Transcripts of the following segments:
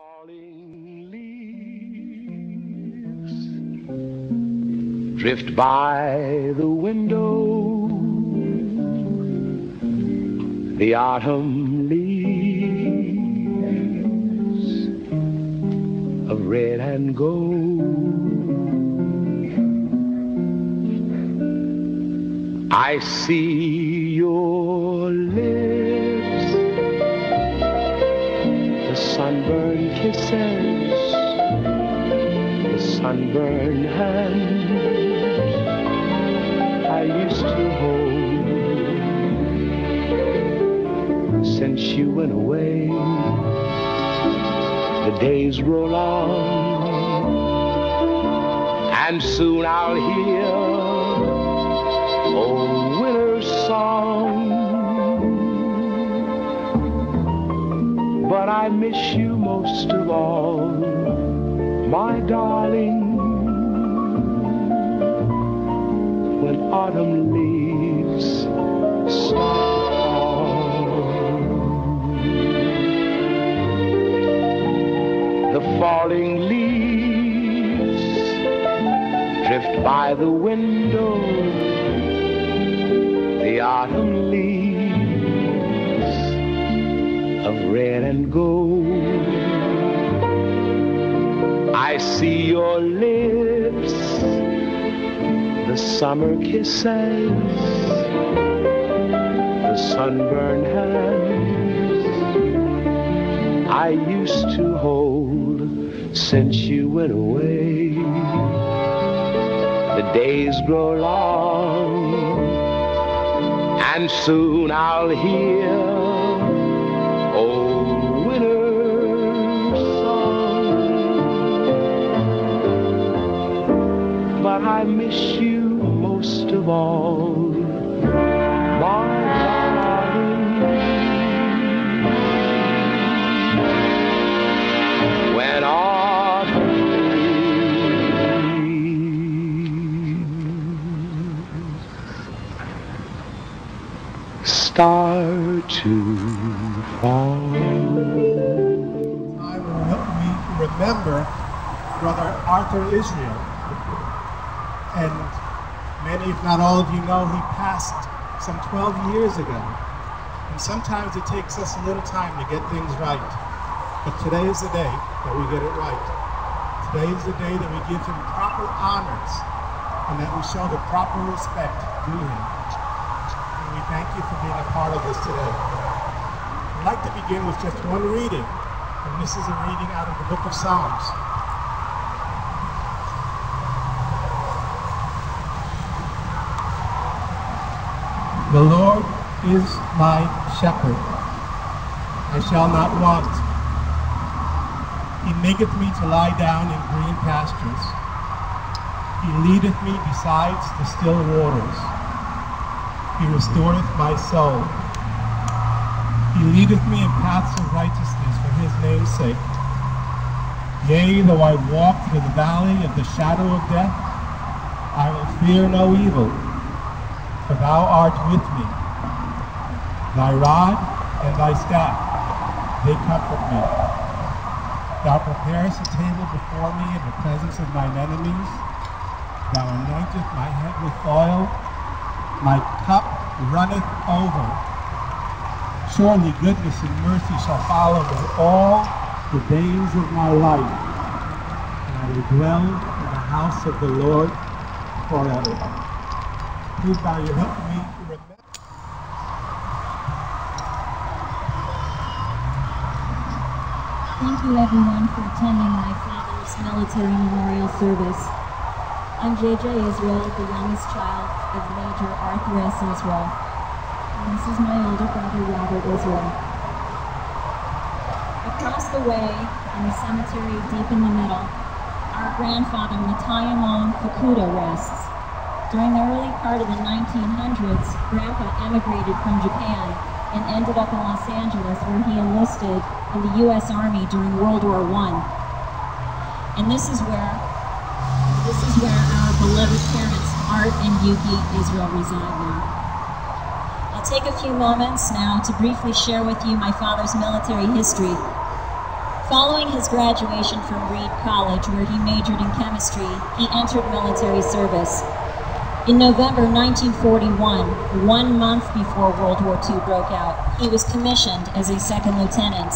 Falling leaves drift by the window, the autumn leaves of red and gold. I see your lips, the sunburned kisses, the sunburned hands I used to hold. Since you went away, the days roll on, and soon I'll hear old winter's song. But I miss you most of all, my darling, when autumn leaves start to fall. The falling leaves drift by the window, the autumn leaves of red and gold. I see your lips, the summer kisses, the sunburned hands I used to hold. Since you went away, the days grow long, and soon I'll hear old winter's song. But I miss you most of all, my darling, when autumn start to fall. I will help me remember Brother Arthur Israel. And many, if not all of you know, he passed some 12 years ago. And sometimes it takes us a little time to get things right. But today is the day that we get it right. Today is the day that we give him proper honors and that we show the proper respect due him. We thank you for being a part of this today. I'd like to begin with just one reading, and this is a reading out of the book of Psalms. The Lord is my shepherd, I shall not want. He maketh me to lie down in green pastures. He leadeth me beside the still waters. He restoreth my soul. He leadeth me in paths of righteousness for his name's sake. Yea, though I walk through the valley of the shadow of death, I will fear no evil, for thou art with me. Thy rod and thy staff, they comfort me. Thou preparest a table before me in the presence of mine enemies. Thou anointest my head with oil. My cup runneth over. Surely goodness and mercy shall follow me all the days of my life, and I will dwell in the house of the Lord forever. Please bow your head for me to remember. Thank you everyone for attending my father's military memorial service. I'm JJ Israel, the youngest child of Major Arthur S. Israel. And this is my older brother, Robert Israel. Across the way, in the cemetery deep in the middle, our grandfather, Matayamon Fukuda, rests. During the early part of the 1900s, Grandpa emigrated from Japan and ended up in Los Angeles, where he enlisted in the U.S. Army during World War I. And this is where our beloved parents, Art and Yuki Israel, reside now. I'll take a few moments now to briefly share with you my father's military history. Following his graduation from Reed College, where he majored in chemistry, he entered military service. In November 1941, 1 month before World War II broke out, he was commissioned as a second lieutenant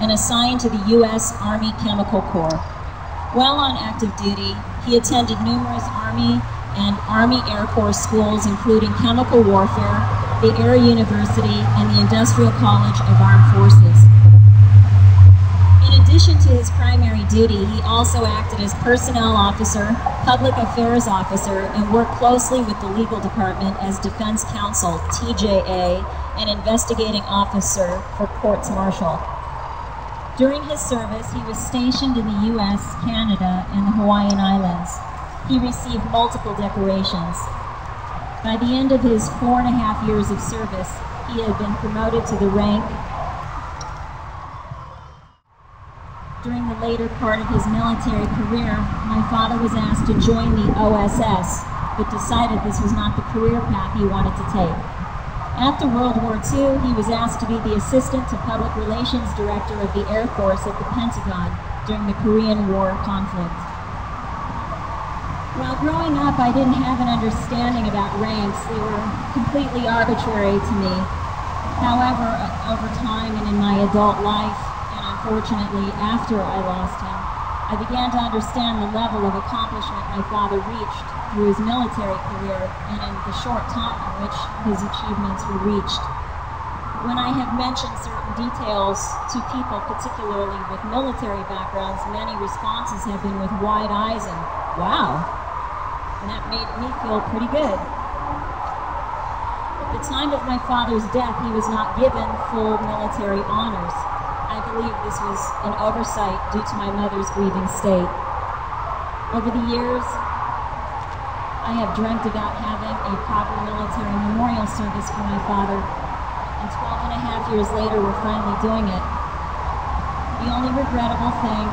and assigned to the U.S. Army Chemical Corps. While on active duty, he attended numerous Army and Army Air Force schools, including Chemical Warfare, the Air University, and the Industrial College of Armed Forces. In addition to his primary duty, he also acted as personnel officer, public affairs officer, and worked closely with the legal department as Defense Counsel, TJA, and Investigating Officer for courts martial. During his service, he was stationed in the U.S., Canada, and the Hawaiian Islands. He received multiple decorations. By the end of his 4.5 years of service, he had been promoted to the rank. During the later part of his military career, my father was asked to join the OSS, but decided this was not the career path he wanted to take. After World War II, he was asked to be the Assistant to Public Relations Director of the Air Force at the Pentagon during the Korean War conflict. While growing up, I didn't have an understanding about ranks. They were completely arbitrary to me. However, over time and in my adult life, and unfortunately after I lost him, I began to understand the level of accomplishment my father reached through his military career and in the short time in which his achievements were reached. When I have mentioned certain details to people, particularly with military backgrounds, many responses have been with wide eyes and, wow, and that made me feel pretty good. At the time of my father's death, he was not given full military honors. I believe this was an oversight due to my mother's grieving state. Over the years, I have dreamt about having a proper military memorial service for my father, and 12.5 years later, we're finally doing it. The only regrettable thing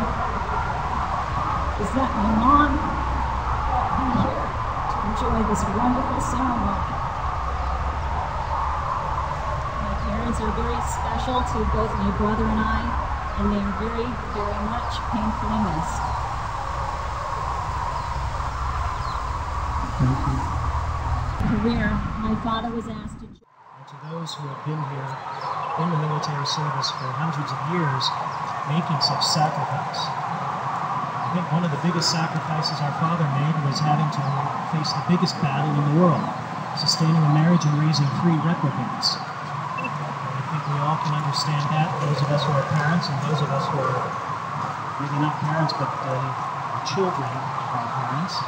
is that my mom brought me here to enjoy this wonderful ceremony. My parents are very special to both my brother and I, and they are very, very much painfully missed. Thank you. Career, my father was asked to join. And to those who have been here in the military service for hundreds of years, making such sacrifice. I think one of the biggest sacrifices our father made was having to face the biggest battle in the world, sustaining a marriage and raising 3 reprobates. I think we all can understand that, those of us who are parents and those of us who are maybe not parents, but children of our parents.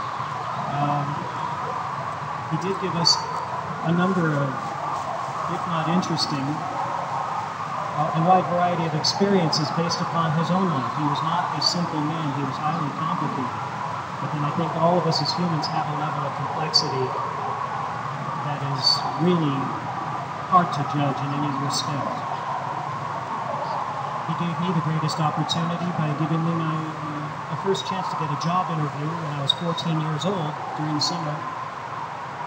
He did give us a number of, if not interesting, a wide variety of experiences based upon his own life. He was not a simple man, he was highly complicated. But then I think all of us as humans have a level of complexity that is really hard to judge in any respect. He gave me the greatest opportunity by giving me a first chance to get a job interview when I was 14 years old during the summer.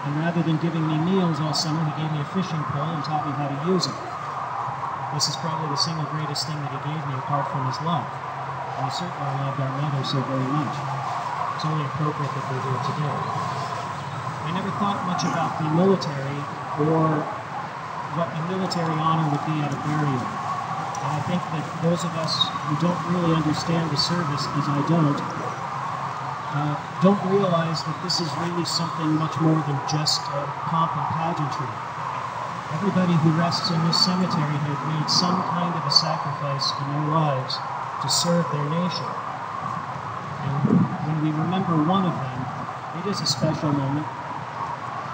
And rather than giving me meals all summer, he gave me a fishing pole and taught me how to use it. This is probably the single greatest thing that he gave me apart from his love. And he certainly loved our mother so very much. It's only appropriate that we're here today. I never thought much about the military or what a military honor would be at a burial. And I think that those of us who don't really understand the service, as I don't realize that this is really something much more than just pomp and pageantry. Everybody who rests in this cemetery have made some kind of a sacrifice in their lives to serve their nation. And when we remember one of them, it is a special moment.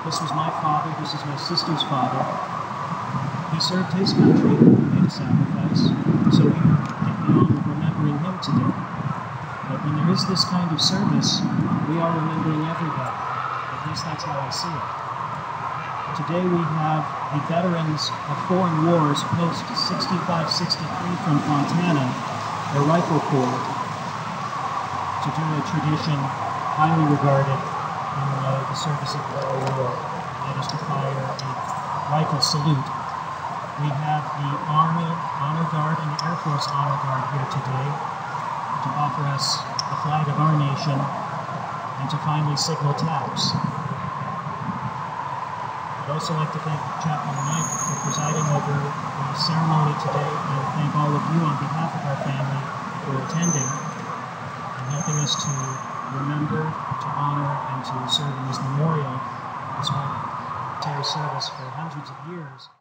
This was my father, this is my sister's father. He served his country, made a sacrifice, so we get the honor of remembering him today. But when there is this kind of service, we are remembering everybody. At least that's how I see it. Today we have the veterans of foreign wars post 65-63 from Fontana, their rifle corps, to do a tradition highly regarded in the service of the war. That is to fire a rifle salute. We have the Army Honor Guard and the Air Force Honor Guard here today. to offer us the flag of our nation and to finally signal taps. I'd also like to thank Chaplain Mike for presiding over the ceremony today, and thank all of you on behalf of our family for attending and helping us to remember, to honor, and to serve in this memorial, this military service for hundreds of years.